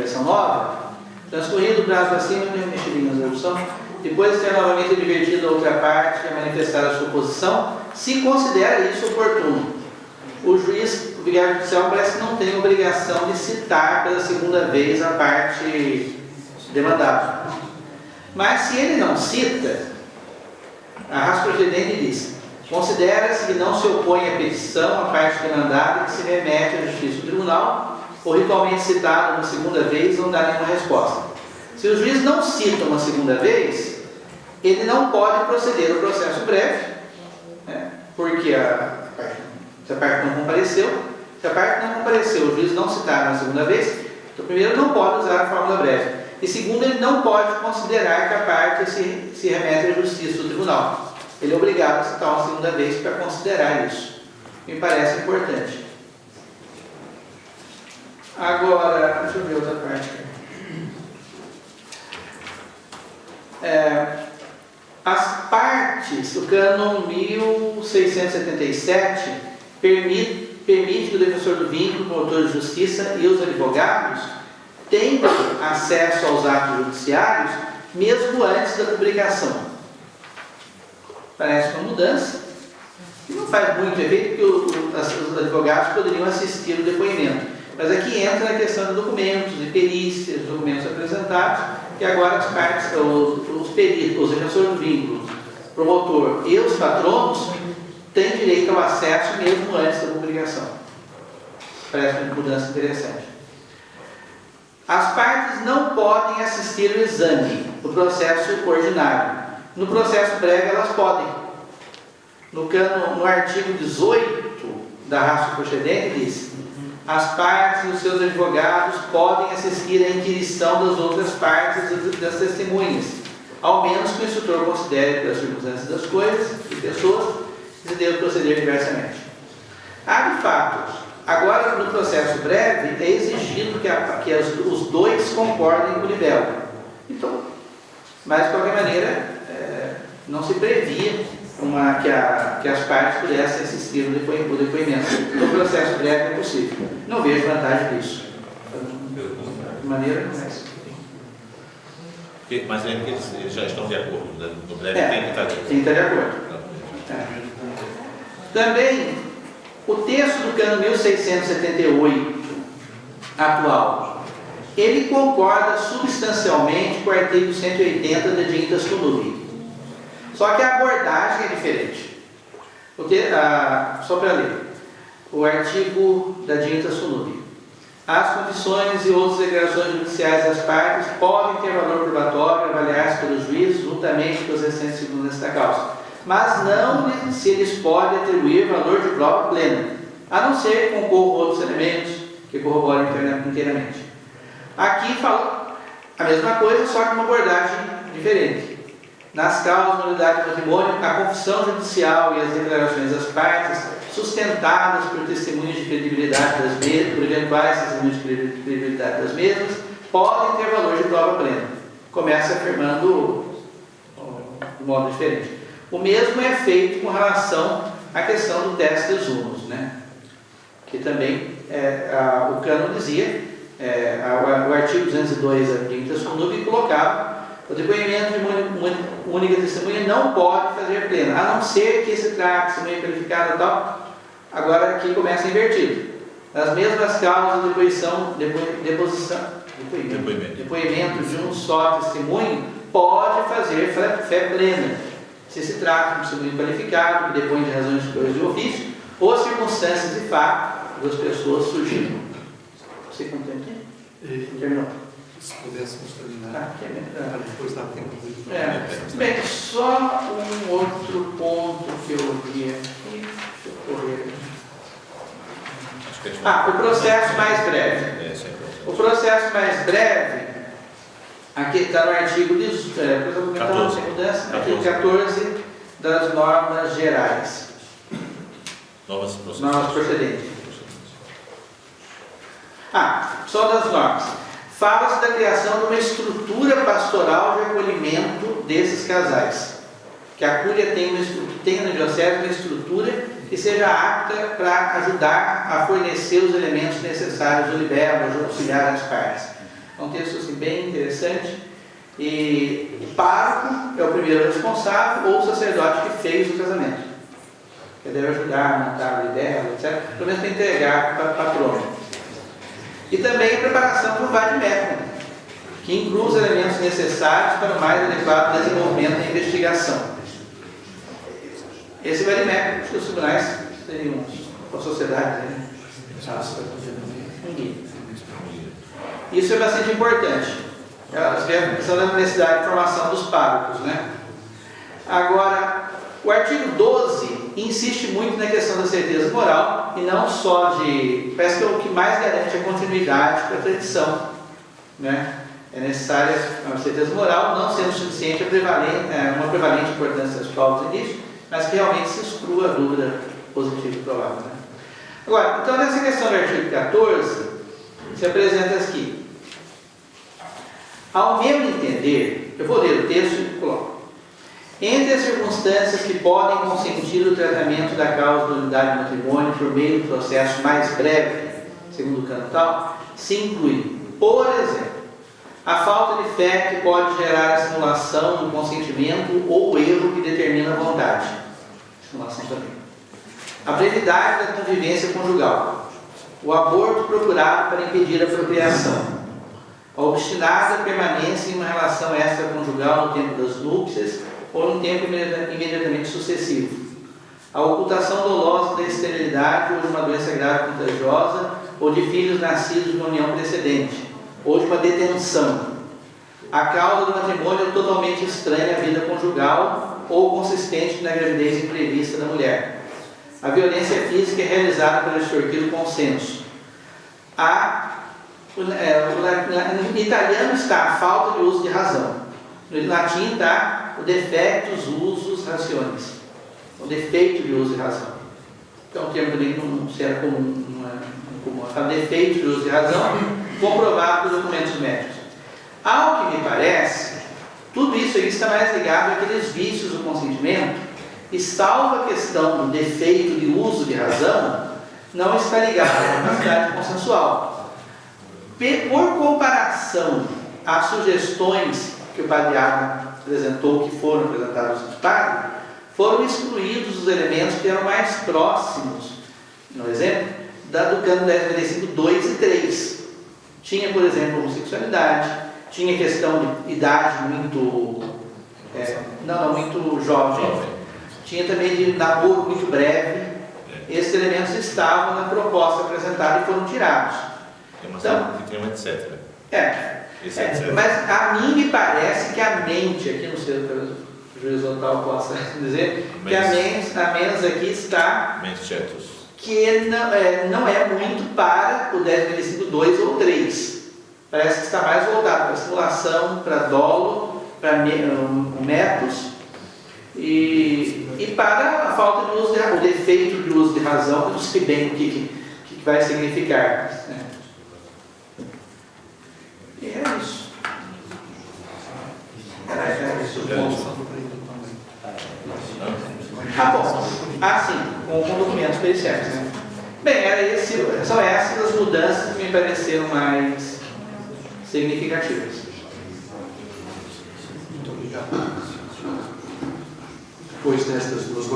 versão nova, transcorrido o prazo acima de mexeria na resolução, depois de ter novamente advertido a outra parte a manifestar a sua posição, se considera isso oportuno. O juiz, o vigário judicial, parece que não tem obrigação de citar pela segunda vez a parte demandada. Mas se ele não cita, a raça procedente diz: considera-se que não se opõe à petição, à parte demandada, que se remete à justiça do tribunal, ou ritualmente citado uma segunda vez, não dá nenhuma resposta. Se o juiz não cita uma segunda vez, ele não pode proceder ao processo breve, né? Porque se a parte não compareceu, se a parte não compareceu, o juiz não citar uma segunda vez, então primeiro não pode usar a fórmula breve, e segundo, ele não pode considerar que a parte se remete à justiça do tribunal. Ele é obrigado a citar uma segunda vez para considerar isso. Me parece importante. Agora, deixa eu ver outra parte. As partes, o cânon 1677 permite que o defensor do vínculo, o promotor de justiça e os advogados tenham acesso aos atos judiciários mesmo antes da publicação. Parece uma mudança que não faz muito efeito, porque os advogados poderiam assistir o depoimento. Mas aqui entra a questão de documentos, de perícias, documentos apresentados, que agora as partes, os peritos, os defensores do vínculo, o promotor e os patronos têm direito ao acesso mesmo antes da publicação. Parece uma mudança interessante. As partes não podem assistir o exame do processo ordinário. No processo breve elas podem. No artigo 18 da raça procedente diz: as partes e os seus advogados podem assistir à inquirição das outras partes e das testemunhas, ao menos que o instrutor considere pelas circunstâncias das coisas e pessoas que se deve proceder diversamente. De fato, agora no processo breve é exigido que os dois concordem com o libelo. Então, mas de qualquer maneira, não se previa que as partes pudessem assistir o depoimento. No processo breve é possível. Não vejo vantagem disso. De maneira não é assim. Mas é que eles já estão de acordo, né? No breve tem que estar de acordo. Tem que estar de acordo. Também, o texto do cânon 1678 atual, ele concorda substancialmente com o artigo 180 da Digntas Connubii. Só que a abordagem é diferente. Porque, só para ler, o artigo da Digntas Connubii: as confissões e outras declarações judiciais das partes podem ter valor probatório, avaliar-se pelos juízes, juntamente com as restantes circunstâncias da causa, mas não se eles podem atribuir valor de prova plena, a não ser que concorram outros elementos que corroborem inteiramente. Aqui fala a mesma coisa, só que uma abordagem diferente. Nas causas, nulidade do matrimônio, a confissão judicial e as declarações das partes, sustentadas por testemunhos de credibilidade das mesmas, por eventuais testemunhos de credibilidade das mesmas, podem ter valor de prova plena. Começa afirmando de modo diferente. O mesmo é feito com relação à questão do teste dos humos, né? Que também o cânon dizia, o artigo 202 da Digntas Connubii colocava: o depoimento de uma única testemunha não pode fazer plena, a não ser que se trate de testemunha qualificada e tal. Agora aqui começa invertido. Nas mesmas causas de depoimento de um só testemunho pode fazer fé plena, se se trata de um testemunho qualificado que depõe de razões superiores de ofício ou circunstâncias de fato das pessoas surgindo. Você contente? Terminou. Se pudéssemos terminar, depois dá tempo de... Bem, só um outro ponto que eu vi aqui. Deixa eu correr. O processo mais breve. O processo mais breve, aqui está no artigo 14 das normas gerais. Novas procedentes. Só das normas. Fala-se da criação de uma estrutura pastoral de acolhimento desses casais. Que a Cúria tenha na diocese uma estrutura que seja apta para ajudar a fornecer os elementos necessários do libelo, de auxiliar as partes. É um texto assim, bem interessante. E o pároco é o primeiro responsável ou o sacerdote que fez o casamento. Ele deve ajudar a montar a libela, etc. Pelo menos para entregar para a patrona. E também a preparação para o vade-mecum, que inclui os elementos necessários para o mais adequado desenvolvimento da investigação. Esse vade-mecum, que os tribunais seriam com a sociedade, né? Isso é bastante importante. A questão da necessidade de formação dos párocos, né? Agora, o artigo 12 insiste muito na questão da certeza moral e não só de... Parece que é o que mais garante a continuidade para a tradição, né? É necessária a certeza moral, não sendo suficiente uma prevalente importância das provas nisso, mas que realmente se exclua a dúvida positiva e provável, né? Agora, então nessa questão do artigo 14, se apresenta aqui. Ao meu entender, eu vou ler o texto e coloco. Entre as circunstâncias que podem consentir o tratamento da causa da unidade do matrimônio por meio do processo mais breve, segundo o cano tal, se inclui, por exemplo, a falta de fé que pode gerar a simulação do consentimento ou o erro que determina a vontade. Simulação também. A brevidade da convivência conjugal. O aborto procurado para impedir a procriação. A obstinada permanência em uma relação extraconjugal no tempo das núpcias ou no tempo imediatamente sucessivo. A ocultação dolosa da esterilidade ou de uma doença grave contagiosa ou de filhos nascidos na união precedente, ou de uma detenção. A causa do matrimônio é totalmente estranha à vida conjugal ou consistente na gravidez imprevista da mulher. A violência física é realizada para extorquir o consenso. No italiano está a falta de uso de razão. No latim está o defectus usus rationis. O defeito de uso de razão. Que é um termo que não será comum. Não é defeito de uso de razão, comprovado por documentos médicos. Ao que me parece, tudo isso aí está mais ligado àqueles vícios do consentimento, e salvo a questão do defeito de uso de razão, não está ligado à capacidade consensual. Por comparação às sugestões que o padre Adam apresentou, que foram apresentadas no padre, foram excluídos os elementos que eram mais próximos, no exemplo, do cano 1095, 2 e 3. Tinha, por exemplo, homossexualidade, tinha questão de idade muito jovem. Tinha também de namoro muito breve. Esses elementos estavam na proposta apresentada e foram tirados. Tem uma etc. Mas a mim me parece que a mente, aqui não sei se o juiz Otávio possa dizer, que a mens aqui está... que não é muito para o 1095, 2 ou 3. Parece que está mais voltado para a simulação, para dolo, para métodos e para a falta de uso o defeito de uso de razão, que eu não sei bem o que vai significar. E é isso. Era isso o ponto. Com documentos periciais, né? Bem, são essas as mudanças que me pareceram mais significativas. Muito obrigado. Depois destas duas